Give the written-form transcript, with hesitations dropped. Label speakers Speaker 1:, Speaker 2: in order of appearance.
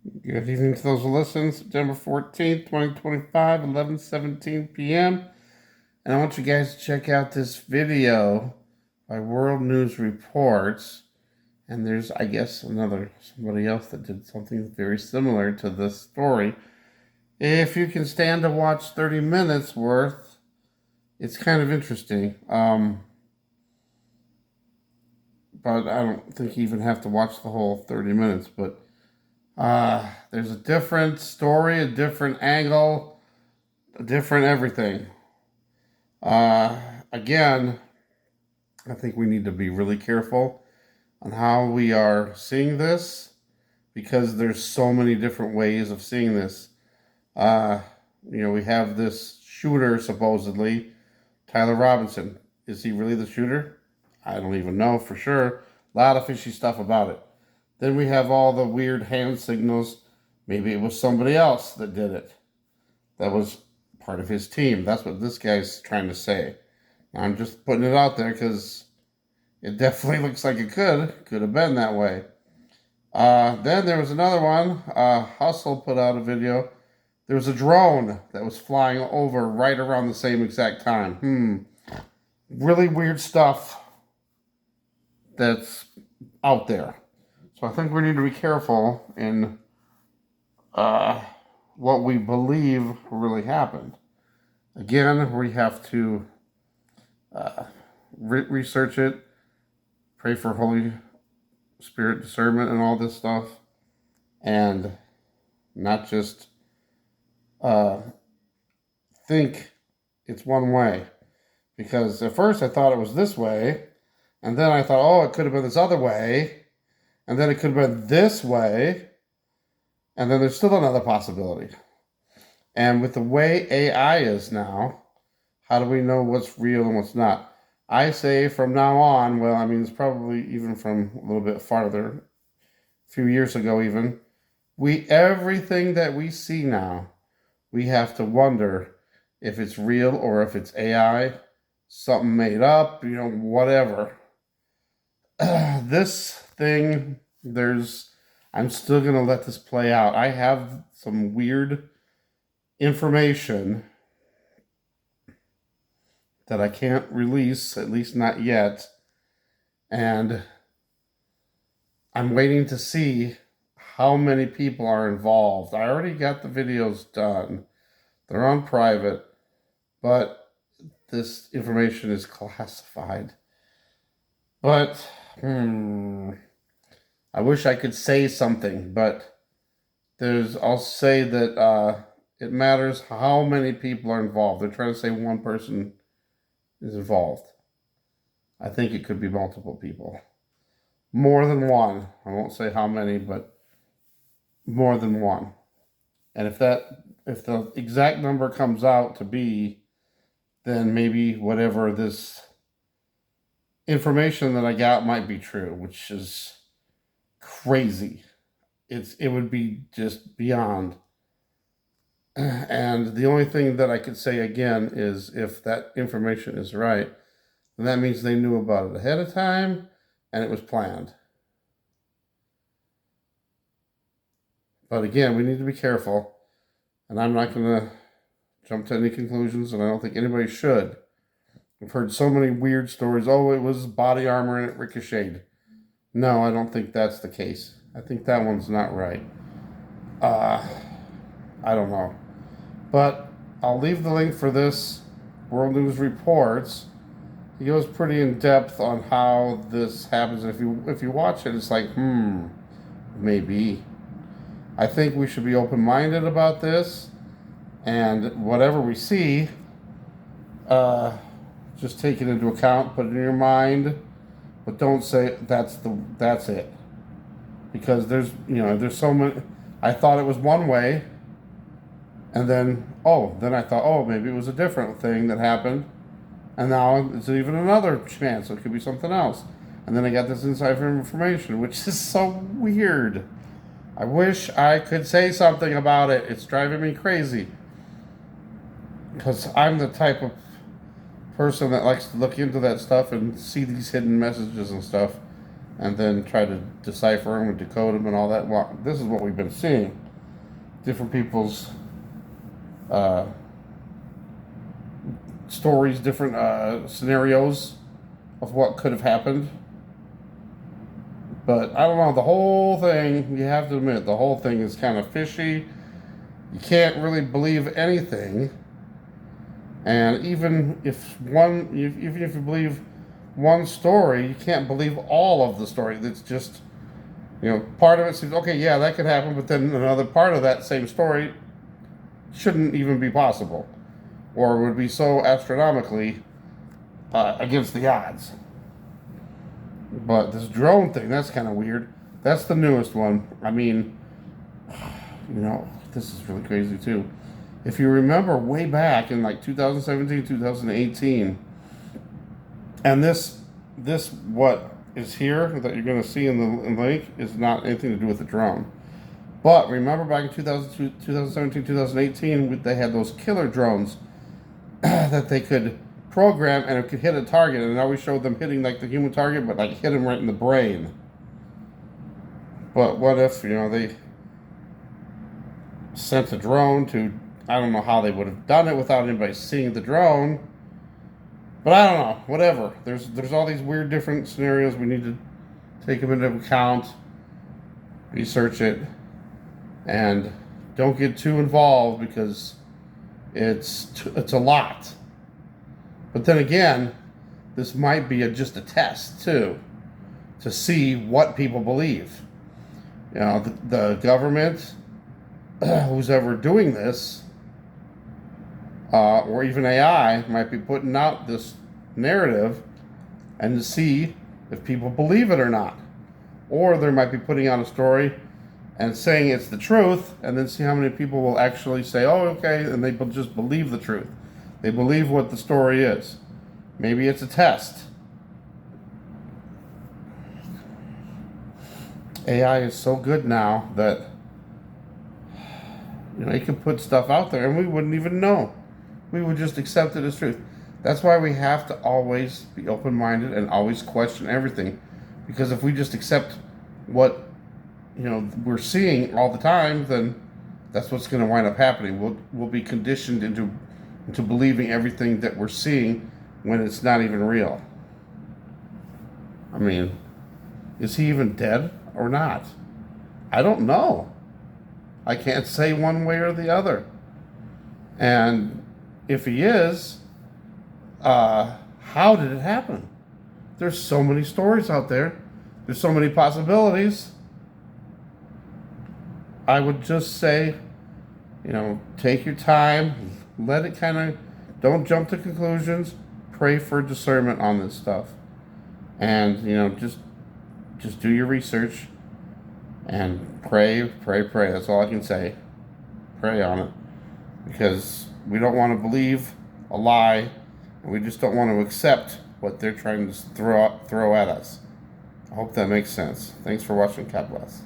Speaker 1: Good evening to those who listen. September 14th, 2025, 11:17 p.m. And I want you guys to check out this video by World News Reports. And there's, I guess, somebody else that did something very similar to this story. If you can stand to watch 30 minutes worth, it's kind of interesting. But I don't think you even have to watch the whole 30 minutes. But there's a different story, a different angle, a different everything. Again, I think we need to be really careful on how we are seeing this because there's so many different ways of seeing this. We have this shooter, supposedly, Tyler Robinson. Is he really the shooter? I don't even know for sure. A lot of fishy stuff about it. Then we have all the weird hand signals. Maybe it was somebody else that did it. That was part of his team. That's what this guy's trying to say. I'm just putting it out there because it definitely looks like it could have been that way. Then there was another one. Hustle put out a video. There was a drone that was flying over right around the same exact time. Really weird stuff that's out there. So I think we need to be careful in what we believe really happened. Again, we have to research it, pray for Holy Spirit discernment and all this stuff, and not just think it's one way. Because at first I thought it was this way, and then I thought, oh, it could have been this other way, and then it could have been this way, and then there's still another possibility. And with the way AI is now, how do we know what's real and what's not? I say from now on, well, I mean, it's probably even from a little bit farther, a few years ago even, everything that we see now, we have to wonder if it's real or if it's AI, something made up, whatever. This thing, I'm still going to let this play out. I have some weird information that I can't release, at least not yet. And I'm waiting to see how many people are involved. I already got the videos done. They're on private, but this information is classified. But, I wish I could say something, but I'll say that it matters how many people are involved. They're trying to say one person is involved. I think it could be multiple people. More than one. I won't say how many, but more than one. And if the exact number comes out to be, then maybe whatever this information that I got might be true, which is crazy. It would be just beyond. And the only thing that I could say again is if that information is right, then that means they knew about it ahead of time and it was planned. But again, we need to be careful. And I'm not going to jump to any conclusions, and I don't think anybody should. I've heard so many weird stories. Oh, it was body armor and it ricocheted. No, I don't think that's the case. I think that one's not right. I don't know. But I'll leave the link for this World News Reports. He goes pretty in depth on how this happens. If you watch it, it's like, maybe. I think we should be open-minded about this, and whatever we see, just take it into account, put it in your mind, but don't say that's it, because there's so many. I thought it was one way, and then I thought, maybe it was a different thing that happened, and now it's even another chance. It could be something else, and then I got this insider information, which is so weird. I wish I could say something about it. It's driving me crazy. Because I'm the type of person that likes to look into that stuff and see these hidden messages and stuff. and then try to decipher them and decode them and all that. Well, this is what we've been seeing. Different people's stories, different scenarios of what could have happened. But I don't know, the whole thing, you have to admit, the whole thing is kind of fishy. You can't really believe anything. And even if you believe one story, you can't believe all of the story. It's just, part of it seems, okay, yeah, that could happen, but then another part of that same story shouldn't even be possible, or would be so astronomically against the odds. But this drone thing, that's kind of weird. That's the newest one. I mean, this is really crazy too. If you remember way back in like 2017, 2018, and this what is here that you're going to see in the link is not anything to do with the drone. But remember back in 2017, 2018, they had those killer drones that they could program and it could hit a target, and it always showed them hitting like the human target, but like hit them right in the brain. But what if, they sent a drone to, I don't know how they would have done it without anybody seeing the drone, but I don't know, whatever. There's all these weird different scenarios. We need to take them into account, research it, and don't get too involved because it's a lot. But then again, this might be just a test too, to see what people believe. The government, who's ever doing this, or even AI, might be putting out this narrative and to see if people believe it or not. Or they might be putting out a story and saying it's the truth, and then see how many people will actually say, oh, okay, and they just believe the truth. They believe what the story is. Maybe it's a test. AI is so good now that it can put stuff out there and we wouldn't even know. We would just accept it as truth. That's why we have to always be open-minded and always question everything. Because if we just accept what we're seeing all the time, then that's what's going to wind up happening. We'll be conditioned into believing everything that we're seeing when it's not even real. I mean, is he even dead or not? I don't know. I can't say one way or the other. And if he is, how did it happen? There's so many stories out there. There's so many possibilities. I would just say, take your time, let it don't jump to conclusions, pray for discernment on this stuff. And, just do your research and pray. That's all I can say. Pray on it. Because we don't want to believe a lie, and we just don't want to accept what they're trying to throw at us. I hope that makes sense. Thanks for watching. God bless.